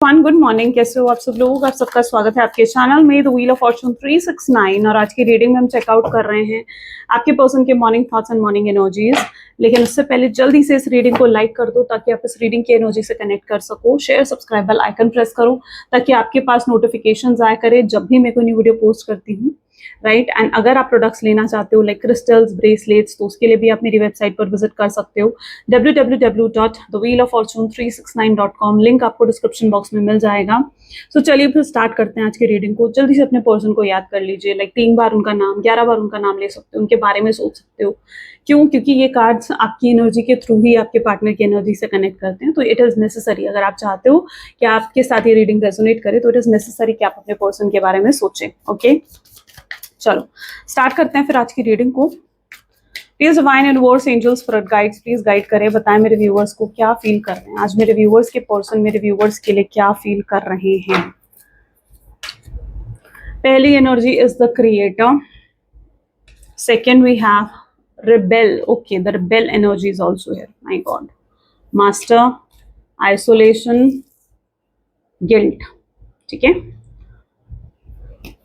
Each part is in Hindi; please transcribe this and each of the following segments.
गुड मॉर्निंग, कैसे हो आप सब लोग। आप सबका स्वागत है आपके चैनल में द व्हील ऑफ फॉर्चून 369। और आज की रीडिंग में हम चेकआउट कर रहे हैं आपके पर्सन के morning thoughts and morning energies. लेकिन उससे पहले जल्दी से इस रीडिंग को लाइक कर दो ताकि आप इस रीडिंग की एनर्जी से कनेक्ट कर सको। Share, subscribe, bell icon press करो ताकि आपके पास नोटिफिकेशन आया करे जब भी मैं कोई न्यू वीडियो पोस्ट करती हूँ, राइट। एंड अगर आप प्रोडक्ट्स लेना चाहते हो लाइक क्रिस्टल्स, ब्रेसलेट्स, तो उसके लिए भी आप मेरी वेबसाइट पर विजिट कर सकते हो www.thewheeloffortune369.com। लिंक आपको डिस्क्रिप्शन बॉक्स में मिल जाएगा। सो चलिए फिर स्टार्ट करते हैं आज की रीडिंग को। जल्दी से अपने पर्सन को याद कर लीजिए, लाइक 3 बार उनका नाम, 11 बार उनका नाम ले सकते हो, उनके बारे में सोच सकते हो। क्यों? क्योंकि ये कार्ड्स आपकी एनर्जी के थ्रू ही आपके पार्टनर की एनर्जी से कनेक्ट करते हैं। तो इट इज नेसेसरी, अगर आप चाहते हो कि आपके साथ ये रीडिंग रेजोनेट करे तो इट इज नेसेसरी कि आप अपने पर्सन के बारे में सोचें। ओके, चलो स्टार्ट करते हैं फिर आज की रीडिंग को। Please divine universe, angels, spirit guides please guide करें, बताएं मेरे व्यूअर्स को क्या फील कर रहे हैं आज। मेरे व्यूअर्स के पर्सन मेरे व्यूअर्स के लिए क्या फील कर रहे हैं। पहली energy is the creator, second we have rebel. Okay, the rebel energy is also here. My god, master, isolation, guilt. ठीक है,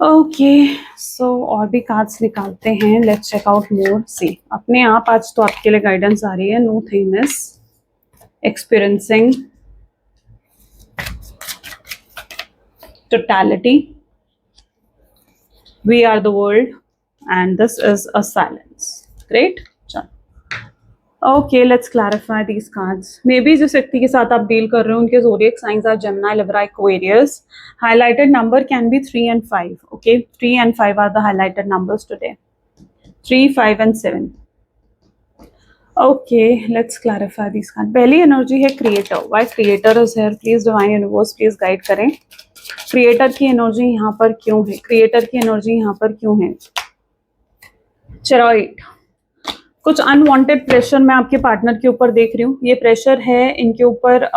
ओके सो और भी कार्ड्स निकालते हैं। Let's check out more. See, अपने आप आज तो आपके लिए गाइडेंस आ रही है। Nothing is experiencing totality, we are the world and this is a silence. Great, चलो okay let's clarify these cards. Maybe जिस व्यक्ति के साथ आप डील कर रहे हो उनके zodiac signs are Gemini, Libra, Aquarius. Highlighted number can be 3 and 5. Okay, 3 and 5 are the highlighted numbers today. 3, 5 and 7. Okay let's clarify this card. पहली एनर्जी है creator. Why creator is here? Please divine universe please guide करें, क्रिएटर की एनर्जी यहाँ पर क्यों है? क्रिएटर की एनर्जी यहाँ पर क्यों है? चेरॉइड, कुछ अनवांटेड प्रेशर मैं आपके पार्टनर के ऊपर देख रही हूँ। ये प्रेशर है इनके ऊपर,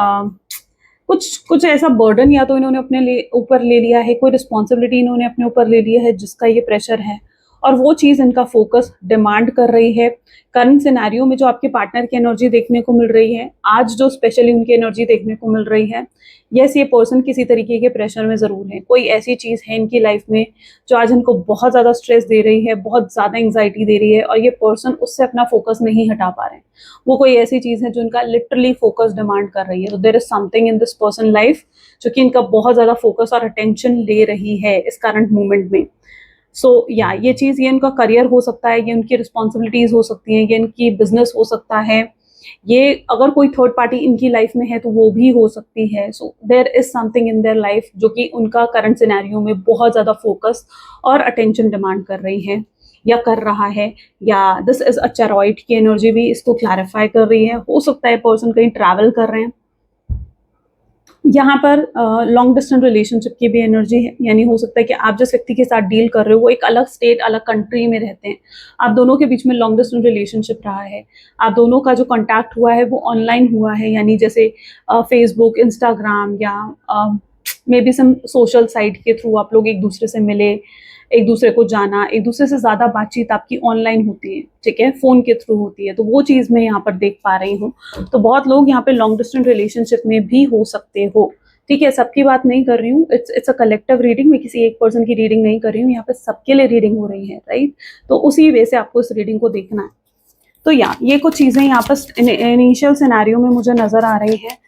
कुछ ऐसा बर्डन या तो इन्होंने अपने ऊपर ले लिया है, कोई रिस्पॉन्सिबिलिटी इन्होंने अपने ऊपर ले लिया है जिसका ये प्रेशर है, और वो चीज़ इनका फोकस डिमांड कर रही है। करंट सिनेरियो में जो आपके पार्टनर की एनर्जी देखने को मिल रही है आज, जो स्पेशली उनकी एनर्जी देखने को मिल रही है, यस ये पर्सन किसी तरीके के प्रेशर में ज़रूर है। कोई ऐसी चीज़ है इनकी लाइफ में जो आज इनको बहुत ज़्यादा स्ट्रेस दे रही है, बहुत ज़्यादा एंग्जाइटी दे रही है, और ये पर्सन उससे अपना फोकस नहीं हटा पा रहे हैं। वो कोई ऐसी चीज़ है जो इनका लिटरली फोकस डिमांड कर रही है। तो there is something in this person life जो कि इनका बहुत ज़्यादा फोकस और अटेंशन ले रही है इस करंट मोमेंट में। सो या ये चीज़, ये इनका करियर हो सकता है, ये उनकी रिस्पॉन्सिबिलिटीज हो सकती हैं, ये इनकी बिजनेस हो सकता है, ये अगर कोई थर्ड पार्टी इनकी लाइफ में है तो वो भी हो सकती है। So there is something in their life जो कि उनका करंट सिनेरियो में बहुत ज़्यादा फोकस और अटेंशन डिमांड कर रही है या कर रहा है। या दिस इज अ चेरॉइड की एनर्जी भी इसको क्लैरिफाई कर रही है। हो सकता है पर्सन कहीं ट्रैवल कर रहे हैं। यहाँ पर लॉन्ग डिस्टेंस रिलेशनशिप की भी एनर्जी है, यानी हो सकता है कि आप जिस व्यक्ति के साथ डील कर रहे हो वो एक अलग स्टेट, अलग कंट्री में रहते हैं, आप दोनों के बीच में लॉन्ग डिस्टेंस रिलेशनशिप रहा है, आप दोनों का जो कांटेक्ट हुआ है वो ऑनलाइन हुआ है, यानी जैसे फेसबुक, इंस्टाग्राम या maybe some social site के थ्रू आप लोग एक दूसरे से मिले, एक दूसरे को जाना, एक दूसरे से ज़्यादा बातचीत आपकी ऑनलाइन होती है, ठीक है, फ़ोन के थ्रू होती है। तो वो चीज़ मैं यहाँ पर देख पा रही हूँ। तो बहुत लोग यहाँ पे लॉन्ग डिस्टेंस रिलेशनशिप में भी हो सकते हो, ठीक है। सबकी बात नहीं कर रही हूँ, इट्स अ कलेक्टिव रीडिंग। मैं किसी एक पर्सन की रीडिंग नहीं कर रही हूँ, यहाँ पे सबके लिए रीडिंग हो रही है, राइट। तो उसी वे से आपको इस रीडिंग को देखना है। तो या ये कुछ चीज़ें यहाँ पर इनिशियल सिनेरियो में मुझे नज़र आ रही है।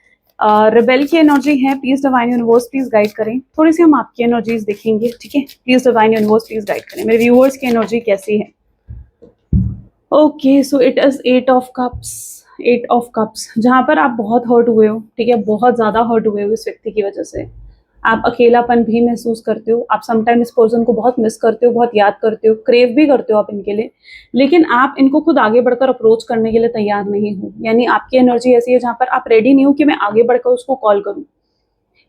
रिबेल की एनर्जी है। Please divine universe please guide करें। थोड़ी सी हम आपकी एनर्जीज देखेंगे, ठीक है। Please divine universe please guide करें, मेरे व्यूअर्स की एनर्जी कैसी है। Okay so it is 8 of cups. 8 of cups, जहाँ पर आप बहुत हर्ट हुए हो, ठीक है, बहुत ज़्यादा हर्ट हुए हो इस व्यक्ति की वजह से। आप अकेलापन भी महसूस करते हो, आप समटाइम इस पर्सन को बहुत मिस करते हो, बहुत याद करते हो, क्रेव भी करते हो आप इनके लिए, लेकिन आप इनको खुद आगे बढ़कर अप्रोच करने के लिए तैयार नहीं हो। यानी आपकी एनर्जी ऐसी है जहाँ पर आप रेडी नहीं हो कि मैं आगे बढ़कर उसको कॉल करूँ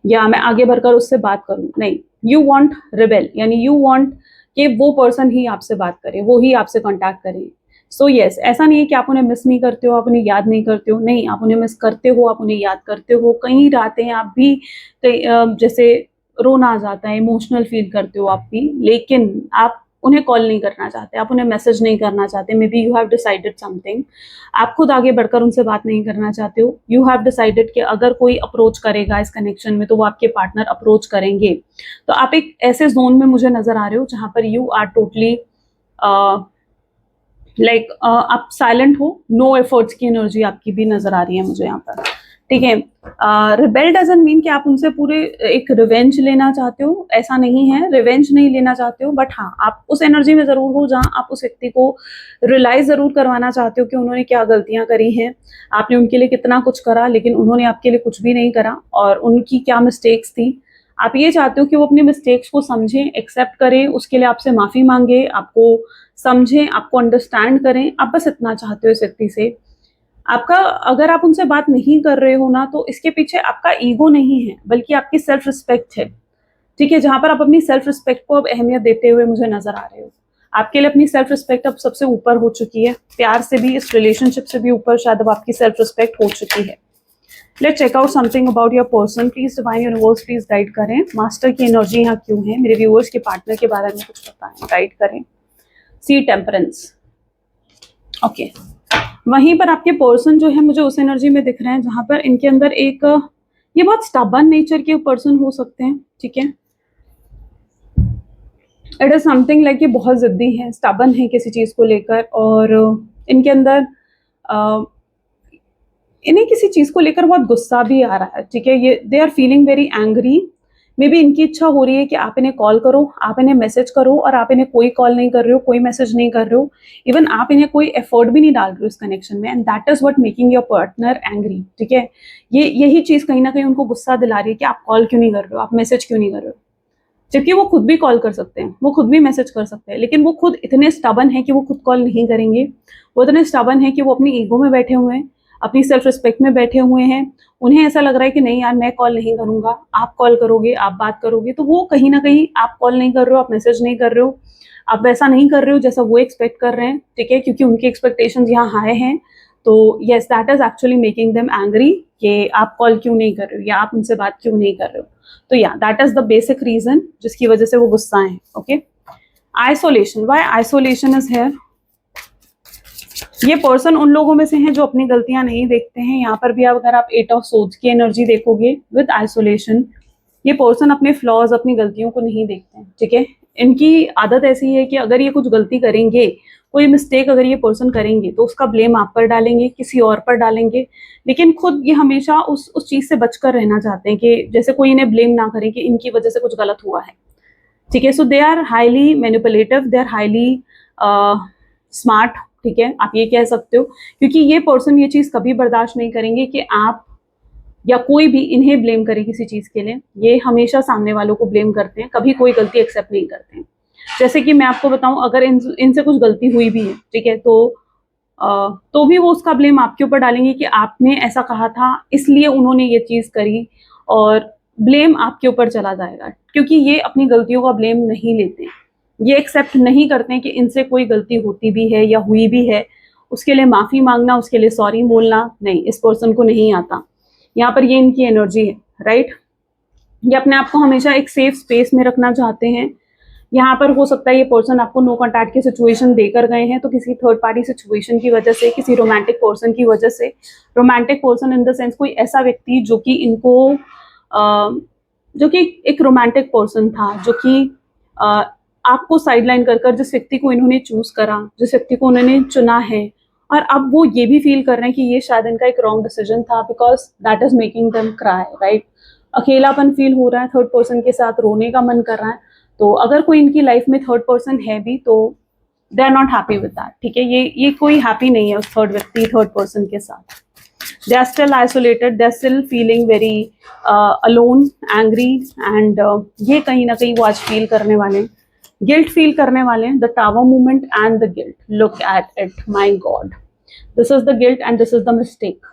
या मैं आगे बढ़कर उससे बात करूँ। नहीं, यू वॉन्ट रिबेल, यानी यू वॉन्ट कि वो पर्सन ही आपसे बात करे, वो ही आपसे कॉन्टैक्ट करे। सो यस, ऐसा नहीं है कि आप उन्हें मिस नहीं करते हो, आप उन्हें याद नहीं करते हो, नहीं, आप उन्हें मिस करते हो, आप उन्हें याद करते हो। कई रातें आप भी जैसे रोना आ जाता है, इमोशनल फील करते हो आप भी, लेकिन आप उन्हें कॉल नहीं करना चाहते, आप उन्हें मैसेज नहीं करना चाहते, may be you have decided something, आप खुद आगे बढ़कर उनसे बात नहीं करना चाहते हो, यू हैव डिसाइडेड कि अगर कोई अप्रोच करेगा इस कनेक्शन में तो वो आपके पार्टनर अप्रोच करेंगे। तो आप एक ऐसे जोन में मुझे नजर आ रहे हो जहां पर यू आर टोटली लाइक आप साइलेंट हो, नो एफर्ट्स की एनर्जी आपकी भी नजर आ रही है मुझे यहाँ पर, ठीक है। रिबेल डजंट मीन कि आप उनसे पूरे एक रिवेंज लेना चाहते हो, ऐसा नहीं है, रिवेंज नहीं लेना चाहते हो, बट हाँ आप उस एनर्जी में जरूर हो जहाँ आप उस व्यक्ति को रियलाइज जरूर करवाना चाहते हो कि उन्होंने क्या गलतियां करी हैं, आपने उनके लिए कितना कुछ करा लेकिन उन्होंने आपके लिए कुछ भी नहीं करा, और उनकी क्या मिस्टेक्स थी। आप ये चाहते हो कि वो अपनी मिस्टेक्स को समझें, एक्सेप्ट करें, उसके लिए आपसे माफी मांगे, आपको समझें, आपको अंडरस्टैंड करें, आप बस इतना चाहते हो इस व्यक्ति से। आपका अगर आप उनसे बात नहीं कर रहे हो ना तो इसके पीछे आपका ईगो नहीं है बल्कि आपकी सेल्फ रिस्पेक्ट है, ठीक है, जहां पर आप अपनी सेल्फ रिस्पेक्ट को अब अहमियत देते हुए मुझे नजर आ रहे हो। आपके लिए अपनी सेल्फ रिस्पेक्ट अब सबसे ऊपर हो चुकी है, प्यार से भी, इस रिलेशनशिप से भी ऊपर शायद अब आपकी सेल्फ रिस्पेक्ट हो चुकी है। Let's check out something about your person, please divine universe please guide करें, मास्टर की एनर्जी यहाँ क्यों है, मेरे व्यूअर्स के पार्टनर के बारे में कुछ बताएं, गाइड करें। सी टेम्परेंस, ओके, वहीं पर आपके पर्सन जो है मुझे उस एनर्जी में दिख रहे हैं जहां पर इनके अंदर एक, ये बहुत स्टबर्न नेचर के पर्सन हो सकते हैं, ठीक है, इट इज समथिंग लाइक ये बहुत जिद्दी है, स्टबर्न है किसी चीज को लेकर, और इनके अंदर इन्हें किसी चीज को लेकर बहुत गुस्सा भी आ रहा है, ठीक है, ये they are feeling very angry, maybe इनकी इच्छा हो रही है कि आप इन्हें कॉल करो, आप इन्हें मैसेज करो, और आप इन्हें कोई कॉल नहीं कर रहे हो, कोई मैसेज नहीं कर रहे हो, इवन आप इन्हें कोई एफर्ट भी नहीं डाल रहे हो इस कनेक्शन में, and that is what making your partner angry, ठीक है। ये यही चीज कहीं ना कहीं उनको गुस्सा दिला रही है कि आप कॉल क्यों नहीं कर रहे हो, आप मैसेज क्यों नहीं कर रहे हो, जबकि वो खुद भी कॉल कर सकते हैं, वो खुद भी मैसेज कर सकते हैं, लेकिन वो खुद इतने स्टबर्न है कि वो खुद कॉल नहीं करेंगे, वो इतने स्टबर्न है कि वो अपनी ईगो में बैठे हुए हैं, अपनी सेल्फ रिस्पेक्ट में बैठे हुए हैं, उन्हें ऐसा लग रहा है कि नहीं यार मैं कॉल नहीं करूंगा, आप कॉल करोगे, आप बात करोगे, तो वो कहीं ना कहीं, आप कॉल नहीं कर रहे हो, आप मैसेज नहीं कर रहे हो, आप वैसा नहीं कर रहे हो जैसा वो एक्सपेक्ट कर रहे हैं, ठीक है, क्योंकि उनकी एक्सपेक्टेशंस यहाँ हाई हैं, तो yes that is actually making them angry कि आप कॉल क्यों नहीं कर रहे हो या आप उनसे बात क्यों नहीं कर रहे हो, तो या that is the basic reason जिसकी वजह से वो गुस्सा है, okay. Isolation, why isolation is here, ये पर्सन उन लोगों में से हैं जो अपनी गलतियां नहीं देखते हैं, यहाँ पर भी अगर आप 8 ऑफ सोर्ड्स की एनर्जी देखोगे विद आइसोलेशन, ये पर्सन अपने फ्लॉज, अपनी गलतियों को नहीं देखते हैं, ठीक है, इनकी आदत ऐसी है कि अगर ये कुछ गलती करेंगे, कोई मिस्टेक अगर ये पर्सन करेंगे तो उसका ब्लेम आप पर डालेंगे, किसी और पर डालेंगे, लेकिन खुद ये हमेशा उस चीज से बचकर रहना चाहते हैं कि जैसे कोई इन्हें ब्लेम ना करे कि इनकी वजह से कुछ गलत हुआ है, ठीक है। So they are highly manipulative, they are highly smart, ठीक है, आप ये कह सकते हो, क्योंकि ये पर्सन ये चीज कभी बर्दाश्त नहीं करेंगे कि आप या कोई भी इन्हें ब्लेम करे किसी चीज के लिए, ये हमेशा सामने वालों को ब्लेम करते हैं, कभी कोई गलती एक्सेप्ट नहीं करते हैं। जैसे कि मैं आपको बताऊं, अगर इनसे कुछ गलती हुई भी है, ठीक है, तो भी वो उसका ब्लेम आपके ऊपर डालेंगे कि आपने ऐसा कहा था इसलिए उन्होंने ये चीज करी, और ब्लेम आपके ऊपर चला जाएगा, क्योंकि ये अपनी गलतियों का ब्लेम नहीं लेते हैं, ये एक्सेप्ट नहीं करते हैं कि इनसे कोई गलती होती भी है या हुई भी है, उसके लिए माफी मांगना, उसके लिए सॉरी बोलना, नहीं, इस पर्सन को नहीं आता। यहाँ पर ये इनकी एनर्जी है, राइट, ये अपने आप को हमेशा एक सेफ स्पेस में रखना चाहते हैं। यहाँ पर हो सकता है ये पर्सन आपको नो कॉन्टैक्ट की सिचुएशन देकर गए हैं, तो किसी थर्ड पार्टी सिचुएशन की वजह से, किसी रोमांटिक पर्सन की वजह से, romantic person in the sense कोई ऐसा व्यक्ति जो कि इनको जो कि एक रोमांटिक पर्सन था, जो कि आपको साइडलाइन कर जिस व्यक्ति को इन्होंने चूज करा, जिस व्यक्ति को उन्होंने चुना है, और अब वो ये भी फील कर रहे हैं कि ये शायद इनका एक रॉन्ग डिसीजन था, because that is making them cry, right, अकेलापन फील हो रहा है, थर्ड पर्सन के साथ रोने का मन कर रहा है, तो अगर कोई इनकी लाइफ में थर्ड पर्सन है भी तो they are not happy with that, ठीक है, ये कोई हैप्पी नहीं है उस थर्ड पर्सन के साथ, they are still isolated, they are still feeling very alone, angry, and ये कहीं ना कहीं वो आज फील करने वाले हैं, गिल्ट फील करने वाले हैं, the tower movement and the guilt, look at it, my God, this is the guilt and this is the mistake.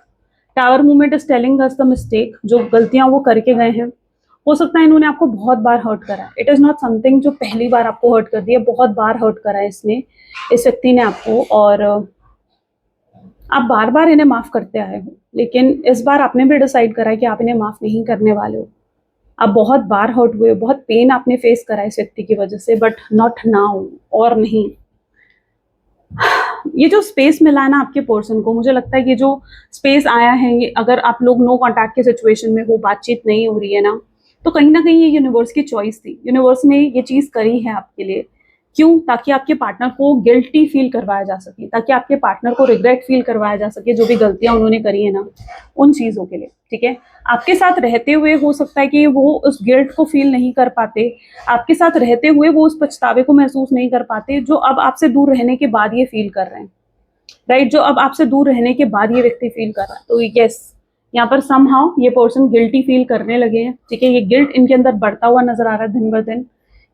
Tower movement is telling us the mistake, जो गलतियां वो करके गए हैं, हो सकता है इन्होंने आपको बहुत बार हर्ट करा है, इट इज नॉट समथिंग जो पहली बार आपको हर्ट कर दिया, बहुत बार हर्ट करा है इसने, इस व्यक्ति ने आपको, और आप बार बार इन्हें माफ करते आए हो, लेकिन इस बार आपने भी डिसाइड करा है कि आप इन्हें माफ नहीं करने वाले हो, आप बहुत बार हर्ट हुए, बहुत पेन आपने फेस करा इस व्यक्ति की वजह से, बट नॉट नाउ, और नहीं। ये जो स्पेस मिला है ना आपके पर्सन को, मुझे लगता है कि जो स्पेस आया है, ये अगर आप लोग नो कॉन्टैक्ट के सिचुएशन में हो, बातचीत नहीं हो रही है ना, तो कहीं ना कहीं ये यूनिवर्स की चॉइस थी। यूनिवर्स ने ये चीज करी है आपके लिए। क्यों? ताकि आपके पार्टनर को गिल्टी फील करवाया जा सके, ताकि आपके पार्टनर को रिग्रेट फील करवाया जा सके जो भी गलतियां उन्होंने करी है ना, उन चीजों के लिए। ठीक है, आपके साथ रहते हुए हो सकता है कि वो उस गिल्ट को फील नहीं कर पाते, आपके साथ रहते हुए वो उस पछतावे को महसूस नहीं कर पाते जो अब आपसे दूर रहने के बाद ये फील कर रहे हैं, राइट? जो अब आपसे दूर रहने के बाद ये व्यक्ति फील कर रहा है। तो यस, यहाँ पर समहाउ ये पर्सन गिल्टी फील करने लगे हैं। ठीक है, ये गिल्ट इनके अंदर बढ़ता हुआ नजर आ रहा है दिन ब दिन।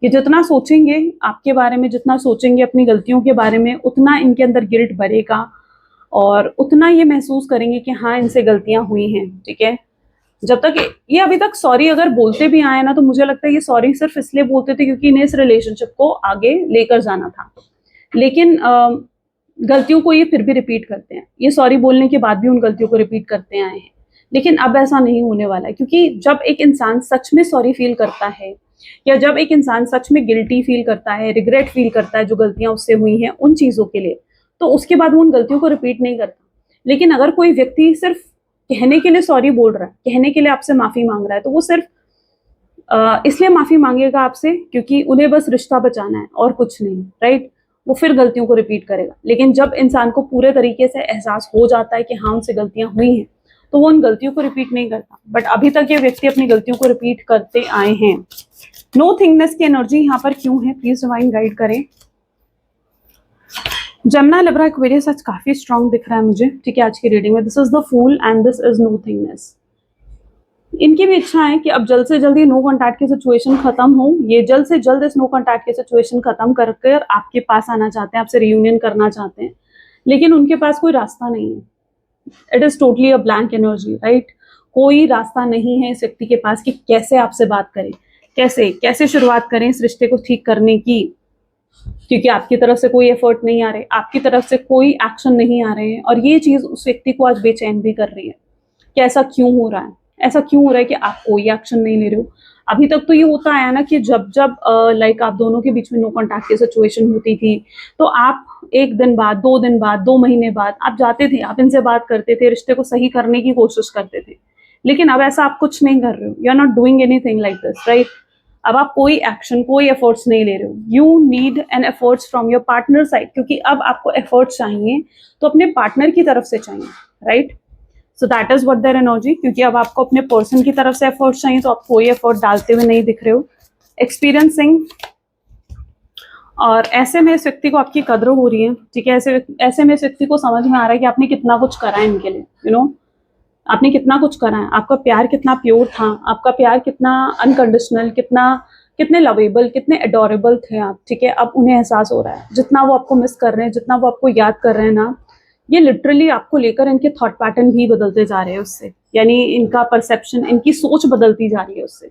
ये जितना सोचेंगे आपके बारे में, जितना सोचेंगे अपनी गलतियों के बारे में, उतना इनके अंदर गिल्ट बढ़ेगा और उतना ये महसूस करेंगे कि हाँ, इनसे गलतियां हुई हैं। ठीक है, जब तक ये अभी तक सॉरी अगर बोलते भी आए ना, तो मुझे लगता है ये सॉरी सिर्फ इसलिए बोलते थे क्योंकि इन्हें इस रिलेशनशिप को आगे लेकर जाना था। लेकिन गलतियों को ये फिर भी रिपीट करते हैं, ये सॉरी बोलने के बाद भी उन गलतियों को रिपीट करते आए हैं। लेकिन अब ऐसा नहीं होने वाला है, क्योंकि जब एक इंसान सच में सॉरी फील करता है, या जब एक इंसान सच में गिल्टी फील करता है, रिग्रेट फील करता है जो गलतियां उससे हुई हैं उन चीजों के लिए, तो उसके बाद वो उन गलतियों को रिपीट नहीं करता। लेकिन अगर कोई व्यक्ति सिर्फ कहने के लिए सॉरी बोल रहा है, कहने के लिए आपसे माफी मांग रहा है, तो वो सिर्फ इसलिए माफी मांगेगा आपसे क्योंकि उन्हें बस रिश्ता बचाना है और कुछ नहीं, राइट? वो फिर गलतियों को रिपीट करेगा। लेकिन जब इंसान को पूरे तरीके से एहसास हो जाता है कि हाँ, उनसे गलतियां हुई हैं, तो वो उन गलतियों को रिपीट नहीं करता। बट अभी तक ये व्यक्ति अपनी गलतियों को रिपीट करते आए हैं। नो थिंगनेस की एनर्जी यहाँ पर क्यों है, प्लीज डिवाइन गाइड करें। जमुना, लिब्रा, एक्वेरियस आज काफी स्ट्रांग दिख रहा है मुझे। ठीक है, आज की रीडिंग में this is the fool and this is nothingness. इनकी भी इच्छा है कि अब जल्द से जल्द ये नो कॉन्टैक्ट की सिचुएशन खत्म हो। ये जल्द से जल्द इस नो कॉन्टैक्ट की सिचुएशन खत्म कर कर आपके पास आना चाहते हैं, आपसे रियूनियन करना चाहते हैं, लेकिन उनके पास कोई रास्ता नहीं है। It is totally a blank energy, right? कोई रास्ता नहीं है इस व्यक्ति के पास कि कैसे आपसे बात करें, कैसे कैसे शुरुआत करें इस रिश्ते को ठीक करने की, क्योंकि आपकी तरफ से कोई एफर्ट नहीं आ रहे, आपकी तरफ से कोई एक्शन नहीं आ रहे हैं। और ये चीज उस व्यक्ति को आज बेचैन भी कर रही है कि ऐसा क्यों हो रहा है, ऐसा क्यों हो रहा है कि आप कोई एक्शन नहीं ले रहे हो। अभी तक तो ये होता आया ना कि जब जब लाइक आप दोनों के बीच में नो कॉन्टैक्ट की सिचुएशन होती थी, तो आप एक दिन बाद, 2 दिन बाद, 2 महीने बाद आप जाते थे, आप इनसे बात करते थे, रिश्ते को सही करने की कोशिश करते थे। लेकिन अब ऐसा आप कुछ नहीं कर रहे हो, you are not doing anything like this, right? अब आप कोई एक्शन, कोई एफर्ट्स नहीं ले रहे हो। You need an efforts from your partner side, क्योंकि अब आपको एफर्ट्स चाहिए तो अपने पार्टनर की तरफ से चाहिए, right? So that is what their energy, क्योंकि अब आपको अपने पर्सन की तरफ से एफर्ट्स चाहिए, तो आप कोई एफर्ट डालते हुए नहीं दिख रहे हो। एक्सपीरियंसिंग, और ऐसे में इस व्यक्ति को आपकी कद्र हो रही है। ठीक है, ऐसे में इस व्यक्ति को समझ में आ रहा है कि आपने कितना कुछ करा है इनके लिए, यू नो, आपने कितना कुछ करा है। आपका प्यार कितना प्योर था, आपका प्यार कितना अनकंडीशनल, कितने लवेबल, कितने एडोरेबल थे आप। ठीक है, अब उन्हें एहसास हो रहा है, जितना वो आपको मिस कर रहे हैं, जितना वो आपको याद कर रहे हैं ना, ये लिटरली आपको लेकर इनके थॉट पैटर्न भी बदलते जा रहे हैं उससे, यानी इनका परसेप्शन, इनकी सोच बदलती जा रही है उससे।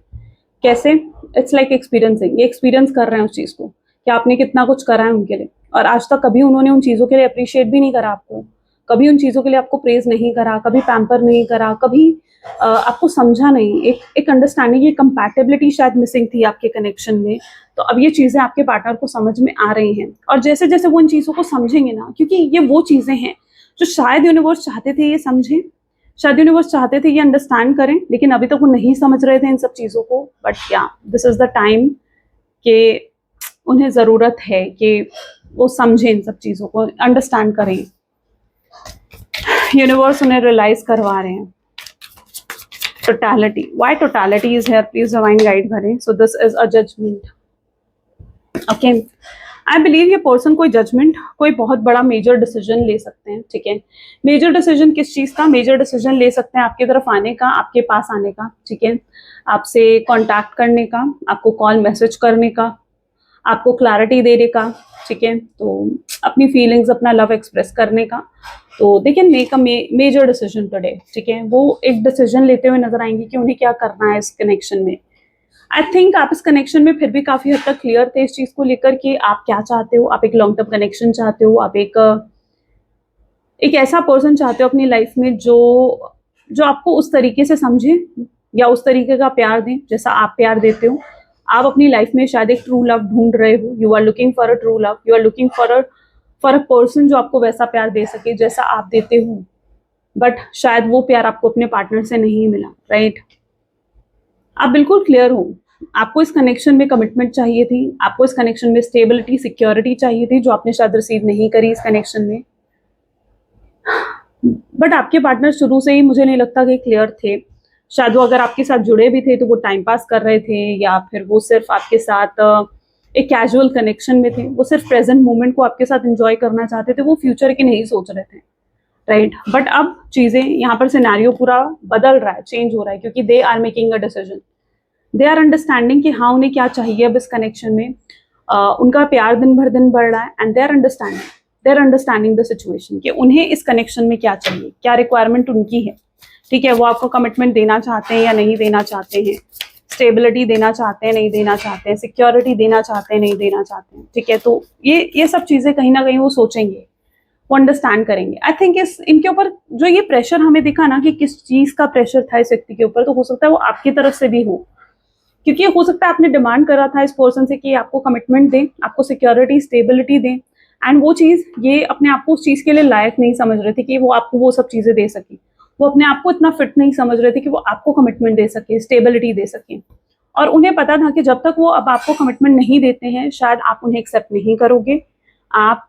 कैसे? इट्स लाइक एक्सपीरियंसिंग, ये एक्सपीरियंस कर रहे हैं उस चीज को कि आपने कितना कुछ करा है उनके लिए, और आज तक कभी उन्होंने उन चीजों के लिए अप्रिशिएट भी नहीं करा आपको, कभी उन चीजों के लिए आपको प्रेज नहीं करा, कभी पैम्पर नहीं करा, कभी आपको समझा नहीं। एक अंडरस्टैंडिंग, ये कंपैटिबिलिटी शायद मिसिंग थी आपके कनेक्शन में। तो अब ये चीजें आपके पार्टनर को समझ में आ रही हैं, और जैसे जैसे वो इन चीजों को समझेंगे ना, क्योंकि ये वो चीजें हैं जो शायद यूनिवर्स चाहते थे ये समझें, शायद यूनिवर्स चाहते थे ये अंडरस्टैंड करें, लेकिन अभी तक वो नहीं समझ रहे थे इन सब चीजों को। बट या, दिस इज द टाइम कि उन्हें जरूरत है कि वो समझें इन सब चीजों को, अंडरस्टैंड करें। यूनिवर्स उन्हें रियलाइज करवा रहे हैं। Totality, why totality is here, please divine guide करें। So this is a judgement, okay. I believe ये पर्सन कोई जजमेंट, कोई बहुत बड़ा मेजर डिसीजन ले सकते हैं। ठीक है, मेजर डिसीजन किस चीज का? मेजर डिसीजन ले सकते हैं आपकी तरफ आने का, आपके पास आने का। ठीक है, आपसे कांटेक्ट करने का, आपको कॉल मैसेज करने का, आपको क्लैरिटी देने का। ठीक है, तो अपनी फीलिंग्स, अपना लव एक्सप्रेस करने का। तो they can make a major decision today. ठीक है, वो एक डिसीजन लेते हुए नजर आएंगे कि उन्हें क्या करना है इस कनेक्शन में। आई थिंक आप इस कनेक्शन में फिर भी काफी हद तक क्लियर थे इस चीज को लेकर कि आप क्या चाहते हो। आप एक लॉन्ग टर्म कनेक्शन चाहते हो, आप एक ऐसा पर्सन चाहते हो अपनी लाइफ में जो आपको उस तरीके से समझे या उस तरीके का प्यार दें जैसा आप प्यार देते हो। आप अपनी लाइफ में शायद एक ट्रू लव ढूंढ रहे हो, you are looking for a true love, you are looking for a person जो आपको वैसा प्यार दे सके जैसा आप देते हो, बट शायद वो प्यार आपको अपने पार्टनर से नहीं मिला, राइट। आप बिल्कुल क्लियर हो, आपको इस कनेक्शन में कमिटमेंट चाहिए थी, आपको इस कनेक्शन में स्टेबिलिटी, सिक्योरिटी चाहिए थी, जो आपने शायद रिसीव नहीं करी इस कनेक्शन में। बट आपके पार्टनर शुरू से ही मुझे नहीं लगता कि क्लियर थे। शायद वो अगर आपके साथ जुड़े भी थे तो वो टाइम पास कर रहे थे, या फिर वो सिर्फ आपके साथ एक कैजुअल कनेक्शन में थे, वो सिर्फ प्रेजेंट मोमेंट को आपके साथ एंजॉय करना चाहते थे, वो फ्यूचर की नहीं सोच रहे थे, राइट। बट अब चीजें यहाँ पर सिनेरियो पूरा बदल रहा है, चेंज हो रहा है, क्योंकि they are making a decision, they are understanding कि हाँ उन्हें क्या चाहिए अब इस कनेक्शन में। उनका प्यार दिन भर दिन बढ़ रहा है, and they are understanding the situation कि उन्हें इस कनेक्शन में क्या चाहिए, क्या रिक्वायरमेंट उनकी है, ठीक है। वो आपको कमिटमेंट देना चाहते हैं या नहीं देना चाहते हैं, स्टेबिलिटी देना चाहते हैं नहीं देना चाहते हैं, सिक्योरिटी देना चाहते हैं नहीं देना चाहते हैं, ठीक है। तो ये सब चीजें कहीं ना कहीं वो सोचेंगे, वो अंडरस्टैंड करेंगे। आई थिंक इस इनके ऊपर जो ये प्रेशर हमें दिखा ना कि किस चीज का प्रेशर था इस व्यक्ति के ऊपर, तो हो सकता है वो आपकी तरफ से भी हो, क्योंकि हो सकता है आपने डिमांड करा था इस पर्सन से कि आपको कमिटमेंट दें, आपको सिक्योरिटी स्टेबिलिटी दें, एंड वो चीज ये अपने आप को उस चीज के लिए लायक नहीं समझ रहे थे कि वो आपको वो सब चीजें दे सके। वो अपने आप को इतना फिट नहीं समझ रहे थे कि वो आपको कमिटमेंट दे सके, स्टेबिलिटी दे सके। और उन्हें पता था कि जब तक वो अब आपको कमिटमेंट नहीं देते हैं, शायद आप उन्हें एक्सेप्ट नहीं करोगे, आप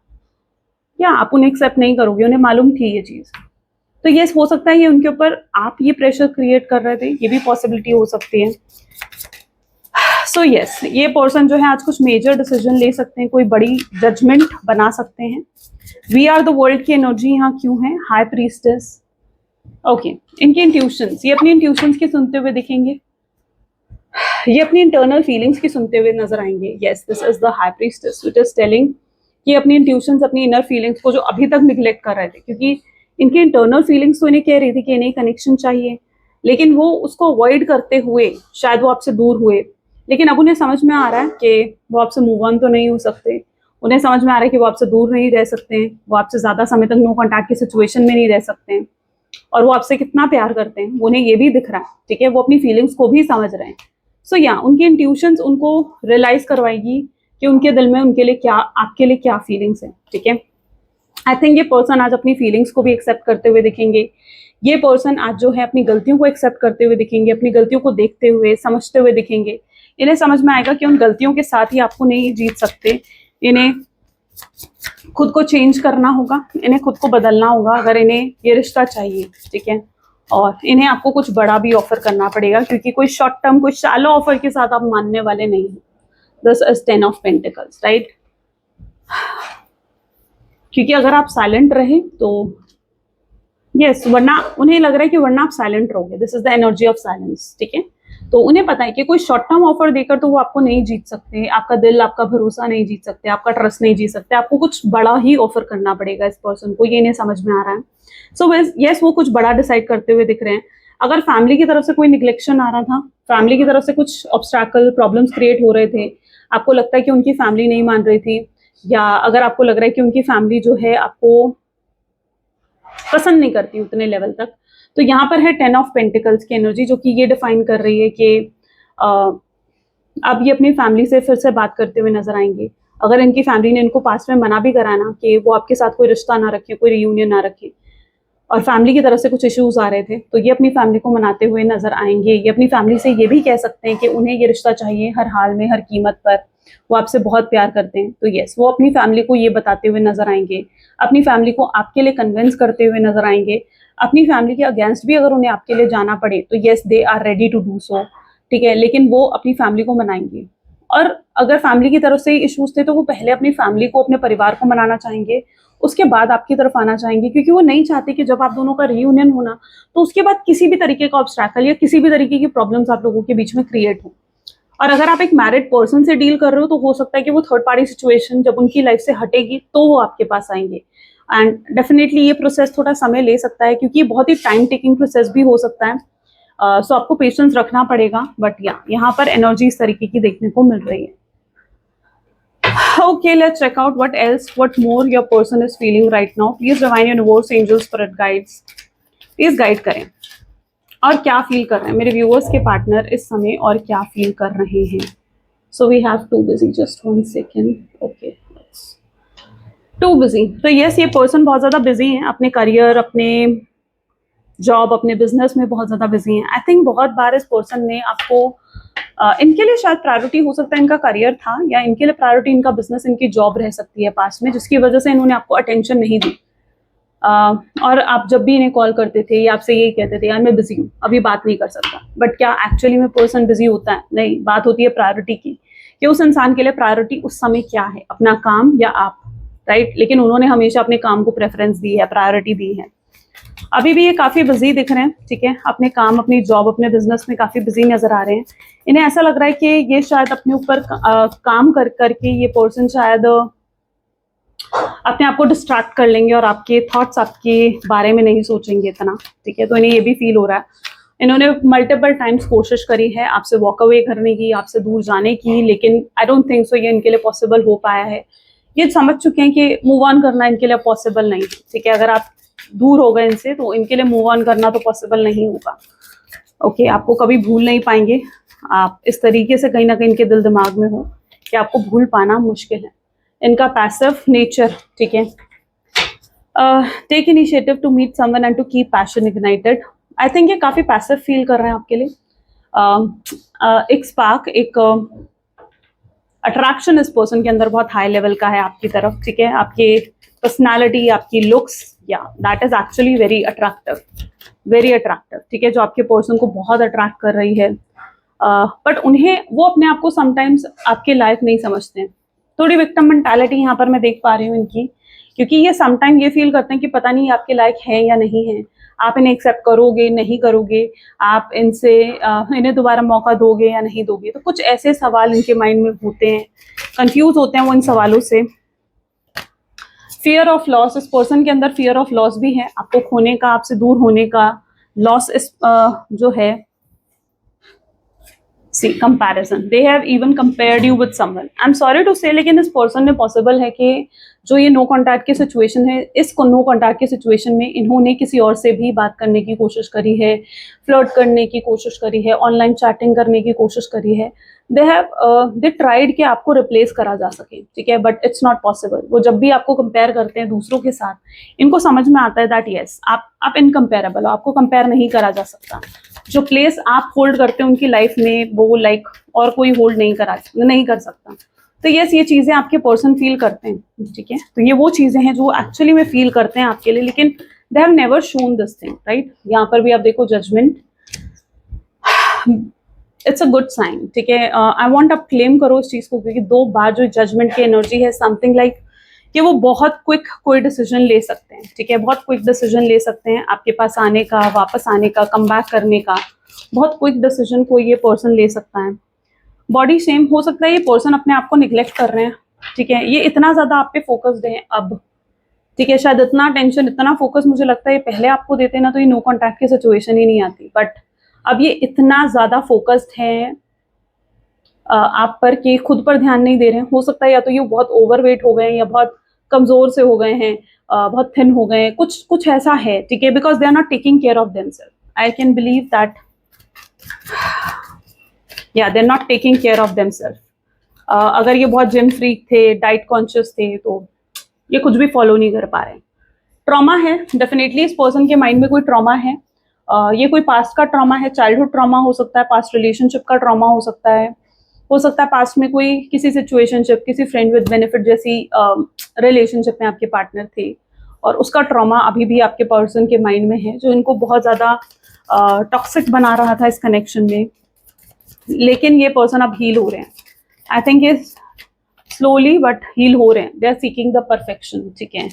उन्हें एक्सेप्ट नहीं करोगे, उन्हें मालूम थी ये चीज। तो ये हो सकता है ये उनके ऊपर आप ये प्रेशर क्रिएट कर रहे थे, ये भी पॉसिबिलिटी हो सकती है। सो यस, ये पर्सन जो है आज कुछ मेजर डिसीजन ले सकते हैं, कोई बड़ी जजमेंट बना सकते हैं। वी आर द वर्ल्ड की एनर्जी यहाँ क्यों है, हाई प्रीस्टेस। ओके, इनके इंट्यूशंस, ये अपनी इंट्यूशंस की सुनते हुए दिखेंगे, ये अपनी इंटरनल फीलिंग्स की सुनते हुए नजर आएंगे। Yes, this is the high priestess which is telling कि अपनी इंट्यूशंस, अपनी इनर फीलिंग्स को जो अभी तक निग्लेक्ट कर रहे थे, क्योंकि इनकी इंटरनल फीलिंग्स तो इन्हें कह रही थी कि इन्हें कनेक्शन चाहिए, लेकिन वो उसको अवॉइड करते हुए शायद वो आपसे दूर हुए। लेकिन अब उन्हें समझ में आ रहा है कि वो आपसे मूव ऑन तो नहीं हो सकते, उन्हें समझ में आ रहा है कि वो आपसे दूर नहीं रह सकते हैं, वो आपसे ज्यादा समय तक नो कॉन्टैक्ट की सिचुएशन में नहीं रह सकते हैं, और वो आपसे कितना प्यार करते हैं उन्हें ये भी दिख रहा है, ठीक है। वो अपनी फीलिंग्स को भी समझ रहे हैं। सो या उनकी इंट्यूशंस उनको रियलाइज करवाएगी कि उनके दिल में उनके लिए क्या, आपके लिए क्या फीलिंग्स है, ठीक है। आई थिंक ये पर्सन आज अपनी फीलिंग्स को भी एक्सेप्ट करते हुए दिखेंगे। ये पर्सन आज जो है अपनी गलतियों को एक्सेप्ट करते हुए दिखेंगे, अपनी गलतियों को देखते हुए समझते हुए दिखेंगे। इन्हें समझ में आएगा कि उन गलतियों के साथ ही आपको नहीं जीत सकते, इन्हें खुद को चेंज करना होगा, इन्हें खुद को बदलना होगा अगर इन्हें ये रिश्ता चाहिए, ठीक है। और इन्हें आपको कुछ बड़ा भी ऑफर करना पड़ेगा, क्योंकि कोई शॉर्ट टर्म, कोई शैलो ऑफर के साथ आप मानने वाले नहीं हो। This is 10 of pentacles, right. क्योंकि अगर आप साइलेंट रहे तो यस, वरना उन्हें लग रहा है कि वरना आप साइलेंट रहोगे। This is the energy of silence, ठीक है। तो उन्हें पता है कि कोई शॉर्ट टर्म ऑफर देकर तो वो आपको नहीं जीत सकते, आपका दिल, आपका भरोसा नहीं जीत सकते, आपका ट्रस्ट नहीं जीत सकते। आपको कुछ बड़ा ही ऑफर करना पड़ेगा इस पर्सन को, ये इन्हें समझ में आ रहा है। सो यस, वो कुछ बड़ा डिसाइड करते हुए दिख रहे हैं। अगर फैमिली की तरफ से कोई निग्लेक्शन आ रहा था, फैमिली की तरफ से कुछ ऑब्स्टैकल, प्रॉब्लम्स क्रिएट हो रहे थे, आपको लगता है कि उनकी फैमिली नहीं मान रही थी, या अगर आपको लग रहा है कि उनकी फैमिली जो है आपको पसंद नहीं करती उतने लेवल तक, तो यहाँ पर है 10 ऑफ पेंटिकल्स की एनर्जी, जो कि ये डिफाइन कर रही है कि अब ये अपनी फैमिली से फिर से बात करते हुए नजर आएंगे। अगर इनकी फैमिली ने इनको पास्ट में मना भी कराना कि वो आपके साथ कोई रिश्ता ना रखे, कोई रियूनियन ना रखे, और फैमिली की तरफ से कुछ इश्यूज आ रहे थे, तो ये अपनी फैमिली को मनाते हुए नजर आएंगे। ये अपनी फैमिली से ये भी कह सकते हैं कि उन्हें ये रिश्ता चाहिए हर हाल में, हर कीमत पर, वो आपसे बहुत प्यार करते हैं। तो यस, वो अपनी फैमिली को ये बताते हुए नजर आएंगे, अपनी फैमिली को आपके लिए कन्विंस करते हुए नजर आएंगे। अपनी फैमिली के अगेंस्ट भी अगर उन्हें आपके लिए जाना पड़े तो yes, they are ready to do so, ठीक है। लेकिन वो अपनी फैमिली को मनाएंगे, और अगर फैमिली की तरफ से इश्यूज थे तो वो पहले अपनी फैमिली को, अपने परिवार को मनाना चाहेंगे, उसके बाद आपकी तरफ आना चाहेंगे, क्योंकि वो नहीं चाहते कि जब आप दोनों का रियूनियन होना तो उसके बाद किसी भी तरीके का ऑब्स्ट्रैकल या किसी भी तरीके की प्रॉब्लम्स आप लोगों के बीच में क्रिएट हो। और अगर आप एक मैरिड पर्सन से डील कर रहे हो तो हो सकता है कि वो थर्ड पार्टी सिचुएशन जब उनकी लाइफ से हटेगी तो वो आपके पास आएंगे। एंड डेफिनेटली ये प्रोसेस थोड़ा समय ले सकता है, क्योंकि बहुत ही टाइम टेकिंग प्रोसेस भी हो सकता है। सो आपको पेशेंस रखना पड़ेगा, बट यहाँ पर एनर्जी इस तरीके की देखने को मिल रही है। Okay, let's check out what else, what more your person is feeling right now. Please divine universe, angels, spirit guides, please guide करें। और क्या फील कर रहे हैं मेरे व्यूअर्स के पार्टनर इस समय, और क्या फील कर रहे हैं. So we have to busy, just 1 second. Okay, too busy. तो यस, ये पर्सन बहुत ज़्यादा बिजी हैं अपने करियर, अपने जॉब, अपने बिजनेस में बहुत ज़्यादा बिजी हैं. आई थिंक बहुत बार इस पर्सन ने आपको इनके लिए शायद प्रायोरिटी हो सकता है इनका करियर था, या इनके लिए प्रायोरिटी इनका बिजनेस, इनकी जॉब रह सकती है पास में, जिसकी वजह से इन्होंने आपको अटेंशन नहीं दी. और आप जब भी इन्हें कॉल करते थे, ये आपसे यही कहते थे यार मैं बिजी हूँ, अभी बात नहीं कर सकता. बट क्या एक्चुअली में पर्सन बिजी होता है? नहीं. बात होती है प्रायोरिटी की, कि उस इंसान के लिए प्रायोरिटी उस समय क्या है, अपना काम या आप, राइट. लेकिन उन्होंने हमेशा अपने काम को प्रेफरेंस दी है, प्रायोरिटी दी है. अभी भी ये काफ़ी बिजी दिख रहे हैं, ठीक है, अपने काम, अपनी जॉब, अपने बिजनेस में काफ़ी बिजी नजर आ रहे हैं. इन्हें ऐसा लग रहा है कि ये शायद अपने ऊपर काम कर करके ये पर्सन शायद अपने आप को डिस्ट्रैक्ट कर लेंगे और आपके थॉट्स आपके बारे में नहीं सोचेंगे इतना, ठीक है. तो इन्हें ये भी फील हो रहा है. इन्होंने मल्टीपल टाइम्स कोशिश करी है आपसे वॉक अवे करने की, आपसे दूर जाने की, लेकिन आई डोंट थिंक सो ये इनके लिए पॉसिबल हो पाया है. ये समझ चुके हैं कि मूव ऑन करना इनके लिए पॉसिबल नहीं, ठीक है. अगर आप दूर हो गए इनसे तो इनके लिए मूव ऑन करना तो पॉसिबल नहीं होगा. ओके, आपको कभी भूल नहीं पाएंगे. आप इस तरीके से कहीं ना कहीं इनके दिल दिमाग में हो कि आपको भूल पाना मुश्किल है. इनका पैसिव नेचर, ठीक है. Take initiative to meet someone and to keep passion ignited. I think ये काफ़ी पैसिव फील कर रहे हैं आपके लिए. एक स्पार्क, एक अट्रैक्शन इस पर्सन के अंदर बहुत हाई लेवल का है आपकी तरफ, ठीक है. आपकी पर्सनालिटी, आपकी लुक्स, या that is actually very attractive, very attractive, ठीक है, जो आपके पर्सन को बहुत अट्रैक्ट कर रही है. बट उन्हें, वो अपने आप को समटाइम्स आपके लायक नहीं समझते हैं. थोड़ी विक्टिम मेंटालिटी यहाँ पर मैं देख पा रही हूँ इनकी, क्योंकि ये समटाइम ये फील करते हैं कि पता नहीं आपके लायक है या नहीं है, आप इन्हें एक्सेप्ट करोगे नहीं करोगे, आप इनसे इन्हें दोबारा मौका दोगे या नहीं दोगे. तो कुछ ऐसे सवाल इनके माइंड में होते हैं, कंफ्यूज होते हैं वो इन सवालों से. फियर ऑफ लॉस, इस पर्सन के अंदर फियर ऑफ लॉस भी है, आपको खोने का, आपसे दूर होने का. लॉस इस जो है, see comparison, they have even compared you with someone. I am sorry to say, लेकिन इस पर्सन में पॉसिबल है कि जो ये नो कॉन्टैक्ट की सिचुएशन है, इस नो कॉन्टैक्ट की सिचुएशन में इन्होंने किसी और से भी बात करने की कोशिश करी है, फ्लर्ट करने की कोशिश करी है, ऑनलाइन चैटिंग करने की कोशिश करी है. दे ट्राइड कि आपको रिप्लेस करा जा सके, ठीक है, बट इट्स नॉट पॉसिबल. वो जब भी आपको कंपेयर करते हैं दूसरों के साथ, इनको समझ में आता है दैट यस आप इनकम्पेरेबल हो, आपको कंपेयर नहीं करा जा सकता. जो प्लेस आप होल्ड करते हैं उनकी लाइफ में, वो लाइक और कोई होल्ड नहीं कर सकता. तो यस, ये चीज़ें आपके पर्सन फील करते हैं, ठीक है. तो ये वो चीज़ें हैं जो एक्चुअली में फील करते हैं आपके लिए, लेकिन they have never shown this thing, right. यहाँ पर भी आप देखो judgement, it's a good sign, ठीक है. आई वांट आप क्लेम करो इस चीज़ को, क्योंकि 2 बार जो जजमेंट की एनर्जी है, समथिंग लाइक कि वो बहुत क्विक कोई डिसीजन ले सकते हैं, ठीक है, बहुत क्विक डिसीजन ले सकते हैं आपके पास आने का, वापस आने का, कम बैक करने का. बहुत क्विक डिसीजन कोई ये पर्सन ले सकता है. बॉडी शेम, हो सकता है ये पर्सन अपने आप को निग्लेक्ट कर रहे हैं, ठीक है. ये इतना ज़्यादा आप पे फोकस्ड हैं अब, ठीक है. शायद इतना टेंशन, इतना फोकस मुझे लगता है ये पहले आपको देते ना तो ये नो कॉन्टैक्ट की सिचुएशन ही नहीं आती. बट अब ये इतना ज़्यादा फोकस्ड है आप पर कि खुद पर ध्यान नहीं दे रहे हैं. हो सकता है या तो ये बहुत ओवरवेट हो गए हैं, या बहुत कमज़ोर से हो गए हैं, बहुत थिन हो गए हैं, कुछ ऐसा है, ठीक है. Because they are not taking care of themself. I can believe that, या they are not taking care of themself. अगर ये बहुत जिम फ्रीक थे, डाइट कॉन्शियस थे, तो ये कुछ भी फॉलो नहीं कर पा रहे हैं. ट्रॉमा है, डेफिनेटली इस पर्सन के माइंड में कोई ट्रॉमा है. ये कोई पास्ट का ट्रॉमा है, चाइल्डहुड ट्रॉमा हो सकता है, पास्ट रिलेशनशिप का ट्रॉमा हो सकता है पास्ट में कोई किसी सिचुएशनशिप, किसी फ्रेंड विद बेनिफिट जैसी रिलेशनशिप में आपके पार्टनर थे, और उसका ट्रॉमा अभी भी आपके पर्सन के माइंड में है, जो इनको बहुत ज़्यादा टॉक्सिक बना रहा था इस कनेक्शन में. लेकिन ये पर्सन अब हील हो रहे हैं. आई थिंक ये स्लोली बट हील हो रहे हैं. They are seeking the perfection, ठीक है.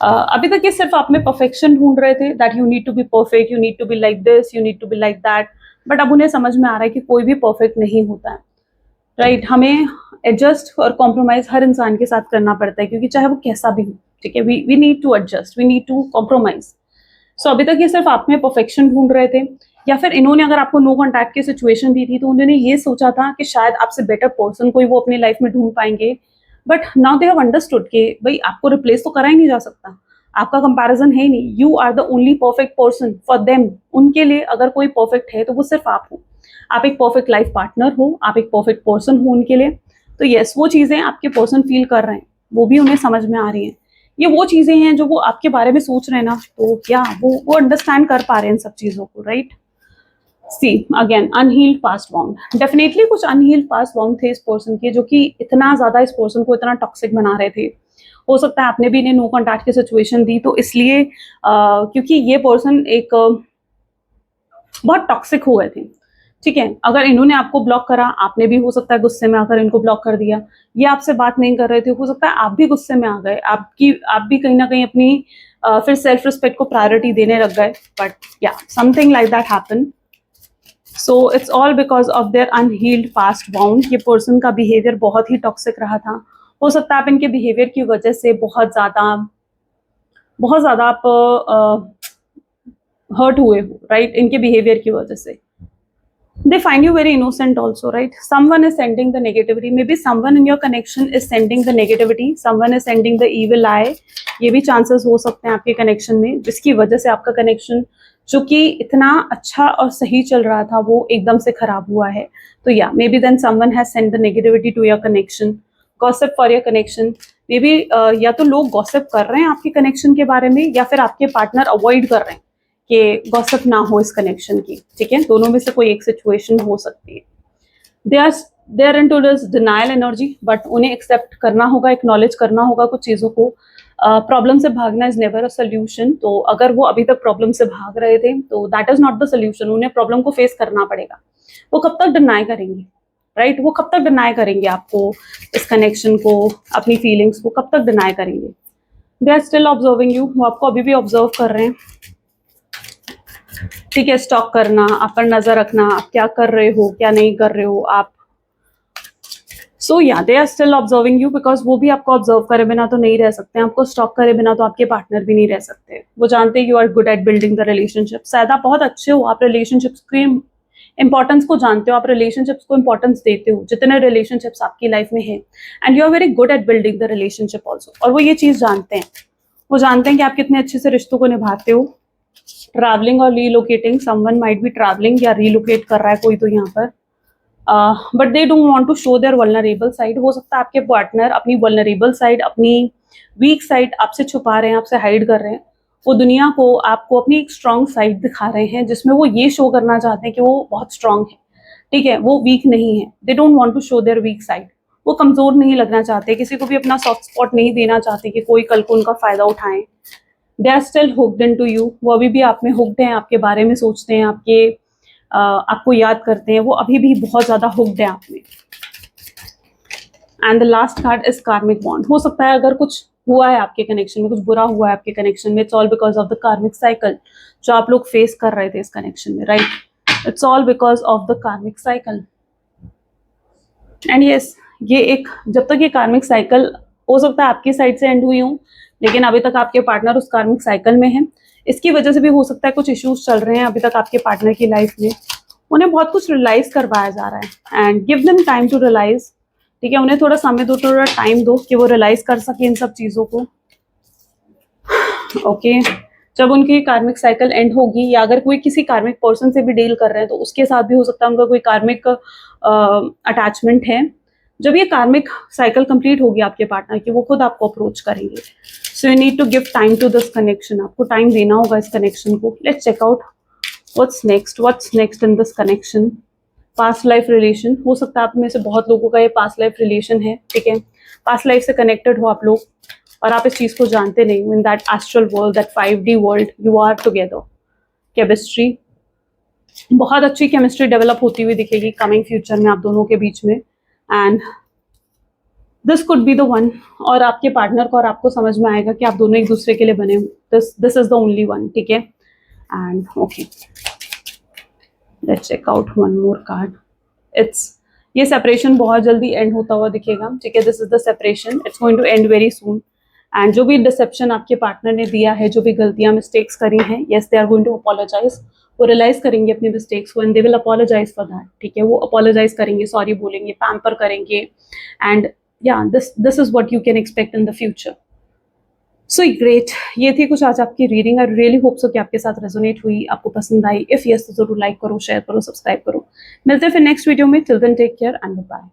अभी तक ये सिर्फ आप में परफेक्शन ढूंढ रहे थे, that you need to be perfect, you need to be like this, you need to be like that. But अब उन्हें समझ में आ रहा है कि कोई भी परफेक्ट नहीं होता है, राइट. हमें एडजस्ट और कॉम्प्रोमाइज हर इंसान के साथ करना पड़ता है, क्योंकि चाहे वो कैसा भी हो, ठीक है. We need to adjust, we need to compromise. So अभी तक ये सिर्फ आप में परफेक्शन ढूंढ रहे थे, या फिर इन्होंने अगर आपको नो कॉन्टैक्ट की सिचुएशन दी थी तो उन्होंने ये सोचा था कि शायद आपसे बेटर पर्सन कोई वो अपनी लाइफ में ढूंढ पाएंगे. But now they have understood कि भाई आपको रिप्लेस तो करा ही नहीं जा सकता, आपका कंपैरिजन है ही नहीं, you are the only perfect person for them. उनके लिए अगर कोई परफेक्ट है तो वो सिर्फ आप हो। आप एक परफेक्ट लाइफ पार्टनर हो, आप एक परफेक्ट पर्सन हो उनके लिए। तो यस, वो चीज़ें आपके पर्सन फील कर रहे हैं, वो भी उन्हें समझ में आ रही हैं। ये वो चीज़ें हैं जो वो आपके बारे में सोच रहे हैं ना, तो क्या वो अंडरस्टैंड कर पा रहे हैं इन सब चीज़ों को, right. See again, unhealed past wound, definitely कुछ अनहील्ड पास्ट वाउंड थे इस पर्सन के, जो कि इतना ज़्यादा इस पर्सन को इतना टॉक्सिक बना रहे थे। हो सकता है आपने भी इन्हें नो कॉन्टैक्ट की सिचुएशन दी, तो इसलिए क्योंकि ये पर्सन एक बहुत टॉक्सिक हो गए थे, ठीक है। अगर इन्होंने आपको ब्लॉक करा, आपने भी हो सकता है गुस्से में आकर इनको ब्लॉक कर दिया। ये आपसे बात नहीं कर रहे थे, हो सकता है आप भी गुस्से में आ गए, आप भी कहीं ना कहीं अपनी फिर सेल्फ रिस्पेक्ट को प्रायोरिटी देने लग गए। बट या something like that happen. So it's all because of their unhealed past bound. ये पर्सन का बिहेवियर बहुत ही टॉक्सिक रहा था। हो सकता है आप इनके बिहेवियर की वजह से बहुत ज़्यादा आप हर्ट हुए हो, राइट, इनके बिहेवियर की वजह से। They find you very innocent also, right? Someone is sending the negativity. Maybe someone in your connection is sending the negativity. Someone is sending the evil eye. ये भी chances हो सकते हैं आपके connection में, जिसकी वजह से आपका connection जो कि इतना अच्छा और सही चल रहा था वो एकदम से खराब हुआ है। तो या maybe then someone has sent the negativity to your connection, gossip for your connection. Maybe या तो लोग gossip कर रहे हैं आपके connection के बारे में, या फिर आपके partner avoid कर रहे हैं कि गॉसिप ना हो इस कनेक्शन की, ठीक है। दोनों में से कोई एक सिचुएशन हो सकती है। They are into this denial energy, but उन्हें एक्सेप्ट करना होगा, एक्नॉलेज करना होगा कुछ चीज़ों को। प्रॉब्लम से भागना इज नेवर अ सोल्यूशन। तो अगर वो अभी तक प्रॉब्लम से भाग रहे थे तो that is not the solution. उन्हें प्रॉब्लम को फेस करना पड़ेगा। वो कब तक डिनाई करेंगे, राइट? वो कब तक डिनाई करेंगे आपको, इस कनेक्शन को, अपनी फीलिंग्स को कब तक डिनाई करेंगे? They are still observing you. वो आपको अभी भी ऑब्जर्व कर रहे हैं, ठीक है। स्टॉक करना, आप पर नजर रखना, आप क्या कर रहे हो, क्या नहीं कर रहे हो आप। सो या they are still observing you, because वो भी आपको ऑब्जर्व करे बिना तो नहीं रह सकते, आपको स्टॉक करे बिना तो आपके पार्टनर भी नहीं रह सकते। वो जानते हैं you are good at building the relationship. शायद आप बहुत अच्छे हो, आप रिलेशनशिप्स की इंपॉर्टेंस को जानते हो, आप रिलेशनशिप्स को इंपॉर्टेंस देते हो, जितने रिलेशनशिप्स आपकी लाइफ में है, and you are very good at building the relationship also. और वो ये चीज़ जानते हैं, वो जानते हैं कि आप कितने अच्छे से रिश्तों को निभाते हो। ट्रैवलिंग और relocating, someone might be travelling या रीलोकेट कर रहा है कोई तो यहाँ पर, but they don't want to show their vulnerable side. हो सकता है आपके पार्टनर अपनी वल्नरेबल साइड, अपनी वीक साइड आपसे छुपा रहे हैं, आपसे हाइड कर रहे हैं। वो दुनिया को, आपको अपनी एक स्ट्रॉन्ग साइड दिखा रहे हैं, जिसमें वो ये शो करना चाहते हैं कि वो बहुत स्ट्रॉन्ग है, ठीक है, वो वीक नहीं है। They don't want to show their weak side. वो कमजोर नहीं लगना चाहते, किसी को भी अपना सॉफ्ट स्पॉट नहीं देना चाहते कि कोई कल को उनका फायदा उठाएं। They are still hooked into you. वो अभी भी आप में हुक्ड हैं, आपके बारे में सोचते हैं, आपको याद करते हैं, वो अभी भी बहुत ज्यादा हुक्ड है आप में। And the last card is कार्मिक बॉन्ड। हो सकता है अगर कुछ हुआ है आपके कनेक्शन में, कुछ बुरा हुआ है आपके कनेक्शन में, it's all because of the कार्मिक साइकिल जो आप लोग फेस कर रहे थे इस कनेक्शन में, right? It's all because of the कार्मिक साइकिल। एंड यस, ये एक, जब तक ये कार्मिक साइकिल हो सकता है आपकी साइड से एंड हुई हो, लेकिन अभी तक आपके पार्टनर उस कार्मिक साइकिल में है। इसकी वजह से भी हो सकता है कुछ इश्यूज चल रहे हैं अभी तक आपके पार्टनर की लाइफ में। उन्हें बहुत कुछ रियलाइज करवाया जा रहा है, and give them time to realise, ठीक है। उन्हें थोड़ा समय दो, थोड़ा टाइम दो कि वो रियलाइज कर सके इन सब चीजों को, ओके। जब उनकी कार्मिक साइकिल एंड होगी, या अगर कोई किसी कार्मिक पर्सन से भी डील कर रहे हैं तो उसके साथ भी हो सकता है उनका कोई कार्मिक अटैचमेंट है। जब ये कार्मिक साइकिल कंप्लीट होगी आपके पार्टनर की, वो खुद आपको अप्रोच करेंगे। So you need to give time to this connection. आपको टाइम देना होगा इस कनेक्शन को। Let's check out what's next in this connection. Past life relation, हो सकता है आप में से बहुत लोगों का ये पास्ट लाइफ रिलेशन है, ठीक है। पास्ट लाइफ से कनेक्टेड हो आप लोग, और आप इस चीज को जानते नहीं हो। In that astral world, that 5D world, you are together. Chemistry, बहुत अच्छी केमिस्ट्री डेवलप होती हुई दिखेगी कमिंग फ्यूचर में आप दोनों के बीच में, and this could be the one. और आपके पार्टनर को और आपको समझ में आएगा कि आप दोनों एक दूसरे के लिए बने हो। This is the only one, ठीक है। And okay, let's check out one more card. ये सेपरेशन बहुत जल्दी एंड होता हुआ दिखेगा, ठीक है। This is the separation, it's going to end very soon. And जो भी डिसेप्शन आपके पार्टनर ने दिया है, जो भी गलतियां, मिस्टेक्स करी हैं, yes they are going to apologise. वो रियलाइज करेंगे अपनी मिस्टेक्स को, and they will apologise for that, ठीक है। वो अपोलोजाइज करेंगे, सॉरी बोलेंगे, पैम्पर करेंगे, and yeah, this is what you can expect in the future. So great, ये थी कुछ आज आपकी reading. I really hope so कि आपके साथ रेजोनेट हुई, आपको पसंद आई। इफ यस तो जरूर लाइक करो, शेयर करो, सब्सक्राइब करो। मिलते हैं फिर नेक्स्ट वीडियो में। Till then take care and bye.